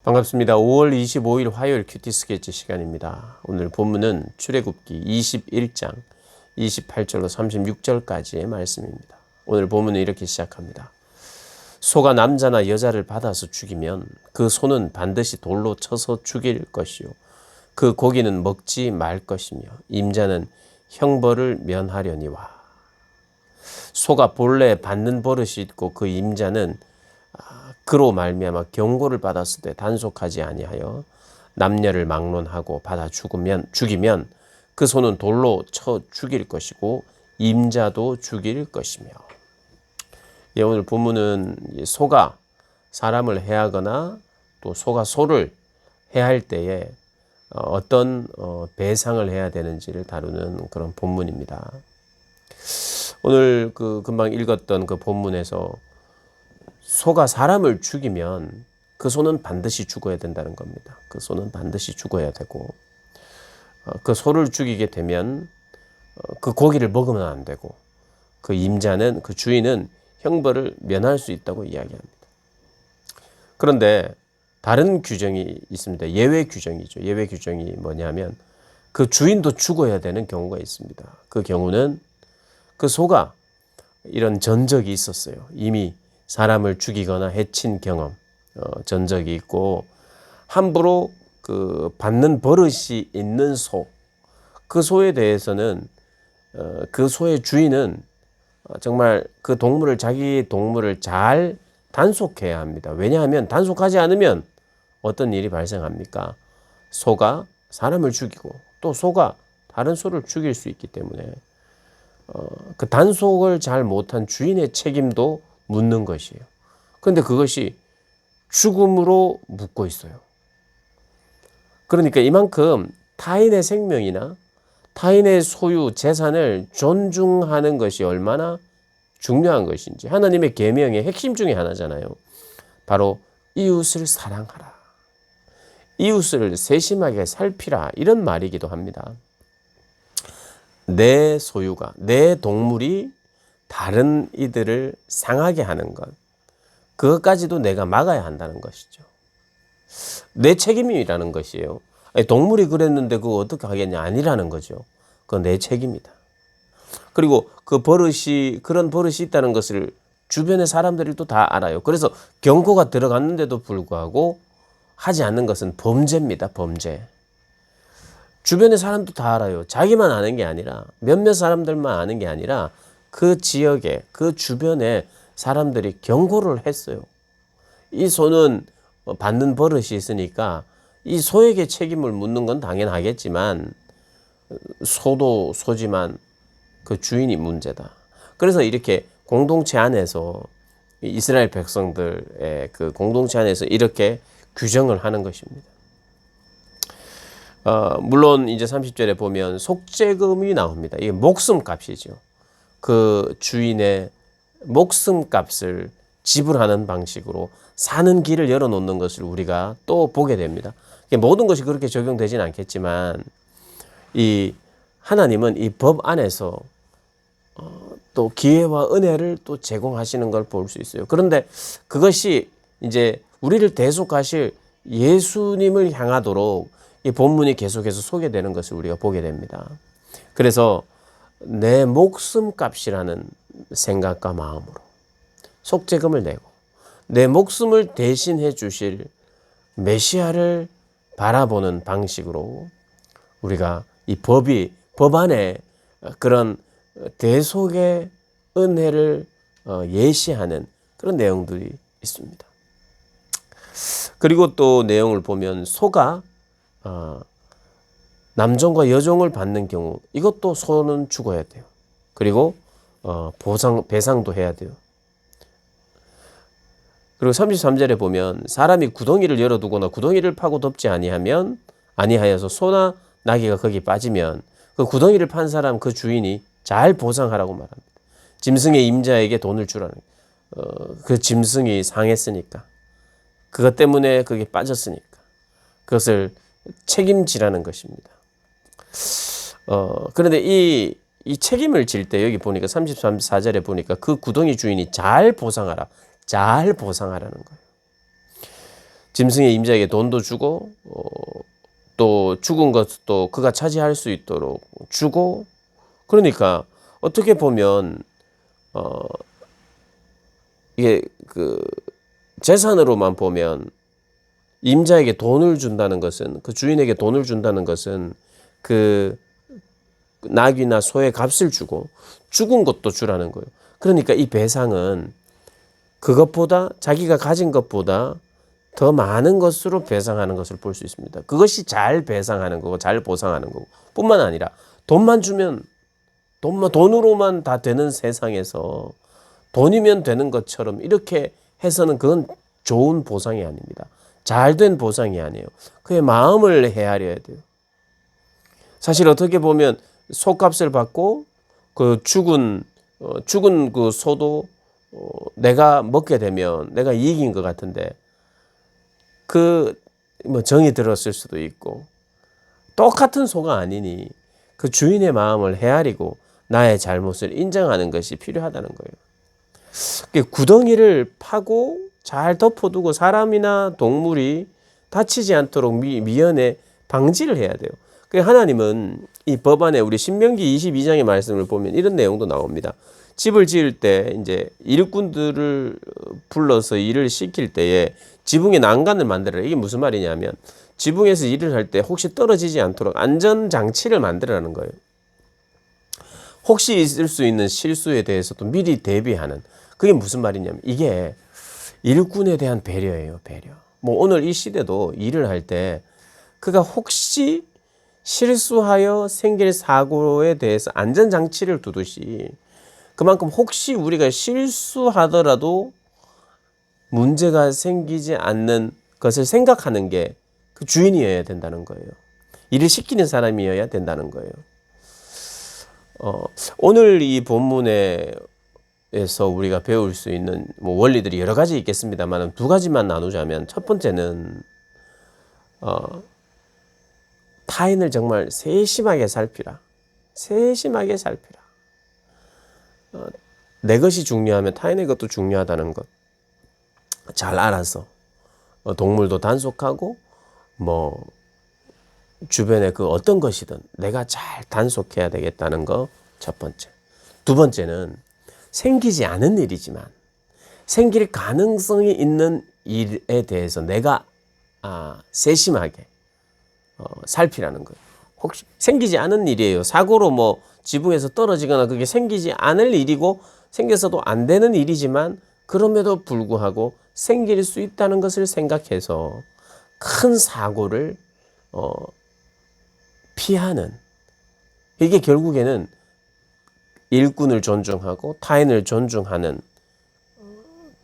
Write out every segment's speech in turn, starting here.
반갑습니다. 5월 25일 화요일 큐티 스케치 시간입니다. 오늘 본문은 출애굽기 21장 28절로 36절까지의 말씀입니다. 오늘 본문은 이렇게 시작합니다. 소가 남자나 여자를 받아서 죽이면 그 소는 반드시 돌로 쳐서 죽일 것이요 그 고기는 먹지 말 것이며 임자는 형벌을 면하려니와. 소가 본래 받는 버릇이 있고 그 임자는 그로 말미암아 경고를 받았을 때 단속하지 아니하여 남녀를 막론하고 받아 죽이면 그 소는 돌로 쳐 죽일 것이고 임자도 죽일 것이며. 오늘 본문은 소가 사람을 해하거나 또 소가 소를 해할 때에 어떤 배상을 해야 되는지를 다루는 그런 본문입니다. 오늘 금방 읽었던 그 본문에서 소가 사람을 죽이면 그 소는 반드시 죽어야 된다는 겁니다. 그 소는 반드시 죽어야 되고 그 소를 죽이게 되면 그 고기를 먹으면 안 되고 그 임자는 그 주인은 형벌을 면할 수 있다고 이야기합니다. 그런데 다른 규정이 있습니다. 예외 규정이죠. 예외 규정이 뭐냐면 그 주인도 죽어야 되는 경우가 있습니다. 그 경우는 그 소가 이런 전적이 있었어요. 이미 사람을 죽이거나 해친 경험, 전적이 있고 함부로 그 받는 버릇이 있는 소, 그 소에 대해서는 그 소의 주인은 정말 그 동물을 자기 동물을 잘 단속해야 합니다. 왜냐하면 단속하지 않으면 어떤 일이 발생합니까? 소가 사람을 죽이고 또 소가 다른 소를 죽일 수 있기 때문에 그 단속을 잘 못한 주인의 책임도 묻는 것이에요. 그런데 그것이 죽음으로 묻고 있어요. 그러니까 이만큼 타인의 생명이나 타인의 소유, 재산을 존중하는 것이 얼마나 중요한 것인지 하나님의 계명의 핵심 중에 하나잖아요. 바로 이웃을 사랑하라. 이웃을 세심하게 살피라. 이런 말이기도 합니다. 내 소유가, 내 동물이 다른 이들을 상하게 하는 것, 그것까지도 내가 막아야 한다는 것이죠. 내 책임이라는 것이에요. 아니, 동물이 그랬는데 그거 어떻게 하겠냐? 아니라는 거죠. 그건 내 책임이다. 그리고 그런 버릇이 있다는 것을 주변의 사람들이 또 다 알아요. 그래서 경고가 들어갔는데도 불구하고 하지 않는 것은 범죄입니다. 범죄. 주변의 사람도 다 알아요. 자기만 아는 게 아니라 몇몇 사람들만 아는 게 아니라 그 지역에, 그 주변에 사람들이 경고를 했어요. 이 소는 받는 버릇이 있으니까 이 소에게 책임을 묻는 건 당연하겠지만 소도 소지만 그 주인이 문제다. 그래서 이렇게 공동체 안에서 이스라엘 백성들의 그 공동체 안에서 이렇게 규정을 하는 것입니다. 물론 이제 30절에 보면 속죄금이 나옵니다. 이게 목숨값이죠. 그 주인의 목숨값을 지불하는 방식으로 사는 길을 열어놓는 것을 우리가 또 보게 됩니다. 모든 것이 그렇게 적용되지는 않겠지만 이 하나님은 이 법 안에서 또 기회와 은혜를 또 제공하시는 걸 볼 수 있어요. 그런데 그것이 이제 우리를 대속하실 예수님을 향하도록 이 본문이 계속해서 소개되는 것을 우리가 보게 됩니다. 그래서 내 목숨값이라는 생각과 마음으로 속죄금을 내고 내 목숨을 대신해 주실 메시아를 바라보는 방식으로 우리가 이 법 안에 그런 대속의 은혜를 예시하는 그런 내용들이 있습니다. 그리고 또 내용을 보면 소가 남종과 여종을 받는 경우 이것도 소는 죽어야 돼요. 그리고 배상도 해야 돼요. 그리고 33절에 보면 사람이 구덩이를 열어두거나 구덩이를 파고 덮지 아니하여서 소나 나귀가 거기 빠지면 그 구덩이를 판 사람 그 주인이 잘 보상하라고 말합니다. 짐승의 임자에게 돈을 주라는 그 짐승이 상했으니까 그것 때문에 그게 빠졌으니까 그것을 책임지라는 것입니다. 그런데 이 책임을 질 때 여기 보니까 34절에 보니까 그 구덩이 주인이 잘 보상하라는 거예요. 짐승의 임자에게 돈도 주고 또 죽은 것도 그가 차지할 수 있도록 주고, 그러니까 어떻게 보면 이게 그 재산으로만 보면 임자에게 돈을 준다는 것은, 그 주인에게 돈을 준다는 것은 그 낙이나 소의 값을 주고 죽은 것도 주라는 거예요. 그러니까 이 배상은 그것보다, 자기가 가진 것보다 더 많은 것으로 배상하는 것을 볼 수 있습니다. 그것이 잘 배상하는 거고 잘 보상하는 거고, 뿐만 아니라 돈만 주면 돈으로만 다 되는 세상에서 돈이면 되는 것처럼 이렇게 해서는 그건 좋은 보상이 아닙니다. 잘된 보상이 아니에요. 그의 마음을 헤아려야 돼요. 사실 어떻게 보면 소값을 받고 그 죽은 그 소도 내가 먹게 되면 내가 이익인 것 같은데, 뭐 정이 들었을 수도 있고, 똑같은 소가 아니니 그 주인의 마음을 헤아리고 나의 잘못을 인정하는 것이 필요하다는 거예요. 구덩이를 파고 잘 덮어두고 사람이나 동물이 다치지 않도록 미연에 방지를 해야 돼요. 하나님은 이 법안에 우리 신명기 22장의 말씀을 보면 이런 내용도 나옵니다. 집을 지을 때 이제 일꾼들을 불러서 일을 시킬 때에 지붕에 난간을 만들어라. 이게 무슨 말이냐면 지붕에서 일을 할 때 혹시 떨어지지 않도록 안전장치를 만들어라는 거예요. 혹시 있을 수 있는 실수에 대해서도 미리 대비하는, 그게 무슨 말이냐면 이게 일꾼에 대한 배려예요. 배려. 뭐 오늘 이 시대도 일을 할 때 그가 혹시 실수하여 생길 사고에 대해서 안전장치를 두듯이, 그만큼 혹시 우리가 실수하더라도 문제가 생기지 않는 것을 생각하는 게 그 주인이어야 된다는 거예요. 일을 시키는 사람이어야 된다는 거예요. 오늘 이 본문에서 우리가 배울 수 있는 뭐 원리들이 여러 가지 있겠습니다만 두 가지만 나누자면, 첫 번째는 타인을 정말 세심하게 살피라. 세심하게 살피라. 내 것이 중요하면 타인의 것도 중요하다는 것 잘 알아서, 동물도 단속하고 뭐 주변에 그 어떤 것이든 내가 잘 단속해야 되겠다는 거 첫 번째. 두 번째는 생기지 않은 일이지만 생길 가능성이 있는 일에 대해서 내가 세심하게 살피라는 거예요. 혹시 생기지 않은 일이에요. 사고로 뭐 지붕에서 떨어지거나 그게 생기지 않을 일이고 생겨서도 안 되는 일이지만 그럼에도 불구하고 생길 수 있다는 것을 생각해서 큰 사고를 피하는, 이게 결국에는 일꾼을 존중하고 타인을 존중하는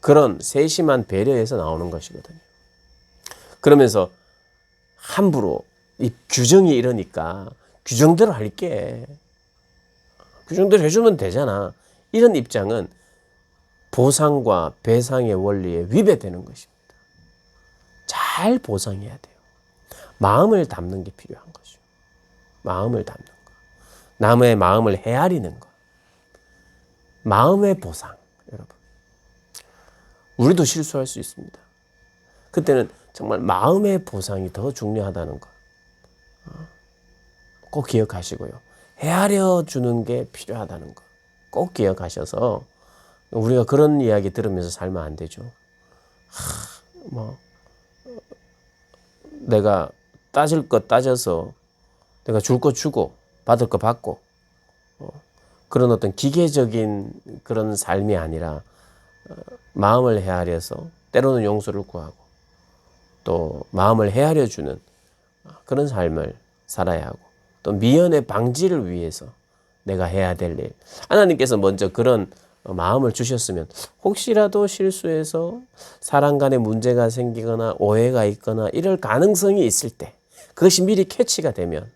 그런 세심한 배려에서 나오는 것이거든요. 그러면서 함부로 이 규정이 이러니까 규정대로 할게, 규정대로 해주면 되잖아, 이런 입장은 보상과 배상의 원리에 위배되는 것입니다. 잘 보상해야 돼요. 마음을 담는 게 필요한 거죠. 마음을 담는 거. 남의 마음을 헤아리는 거. 마음의 보상, 여러분. 우리도 실수할 수 있습니다. 그때는 정말 마음의 보상이 더 중요하다는 거 꼭 기억하시고요. 헤아려 주는 게 필요하다는 거 꼭 기억하셔서, 우리가 그런 이야기 들으면서 살면 안 되죠. 내가 따질 것 따져서 내가 줄 거 주고 받을 거 받고 그런 어떤 기계적인 그런 삶이 아니라 마음을 헤아려서 때로는 용서를 구하고 또 마음을 헤아려 주는 그런 삶을 살아야 하고, 또 미연의 방지를 위해서 내가 해야 될 일, 하나님께서 먼저 그런 마음을 주셨으면 혹시라도 실수해서 사람 간에 문제가 생기거나 오해가 있거나 이럴 가능성이 있을 때 그것이 미리 캐치가 되면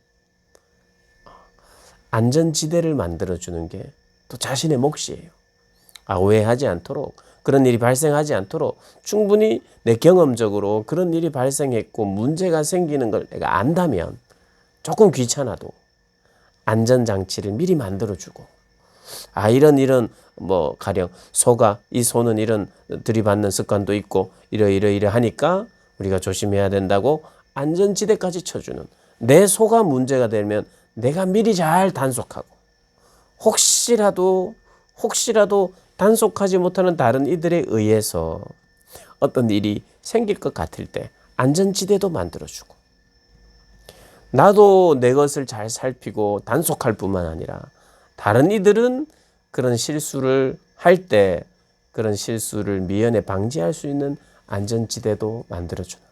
안전지대를 만들어주는 게 또 자신의 몫이에요. 오해하지 않도록, 그런 일이 발생하지 않도록 충분히 내 경험적으로 그런 일이 발생했고 문제가 생기는 걸 내가 안다면 조금 귀찮아도 안전장치를 미리 만들어주고, 이런 뭐 가령 이 소는 이런 들이받는 습관도 있고 이러하니까 우리가 조심해야 된다고 안전지대까지 쳐주는, 내 소가 문제가 되면 내가 미리 잘 단속하고, 혹시라도 단속하지 못하는 다른 이들에 의해서 어떤 일이 생길 것 같을 때 안전지대도 만들어주고, 나도 내 것을 잘 살피고 단속할 뿐만 아니라 다른 이들은 그런 실수를 할 때 그런 실수를 미연에 방지할 수 있는 안전지대도 만들어주는,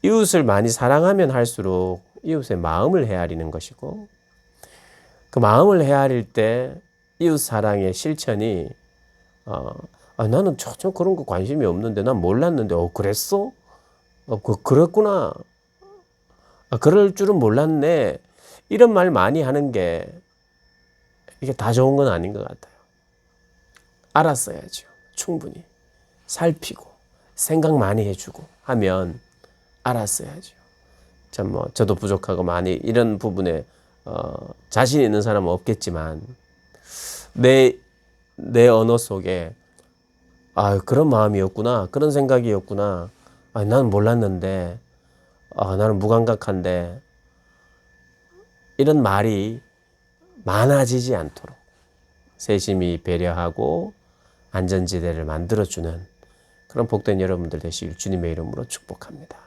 이웃을 많이 사랑하면 할수록 이웃의 마음을 헤아리는 것이고, 그 마음을 헤아릴 때 이웃 사랑의 실천이 나는 전혀 그런 거 관심이 없는데, 난 몰랐는데 그랬어? 그랬구나. 그럴 줄은 몰랐네. 이런 말 많이 하는 게 이게 다 좋은 건 아닌 것 같아요. 알았어야죠. 충분히 살피고 생각 많이 해주고 하면 알았어야죠. 참 저도 부족하고 많이 이런 부분에 자신 있는 사람은 없겠지만, 내 언어 속에 그런 마음이었구나, 그런 생각이었구나, 나는 몰랐는데, 나는 무감각한데, 이런 말이 많아지지 않도록 세심히 배려하고 안전지대를 만들어주는 그런 복된 여러분들 되시길 주님의 이름으로 축복합니다.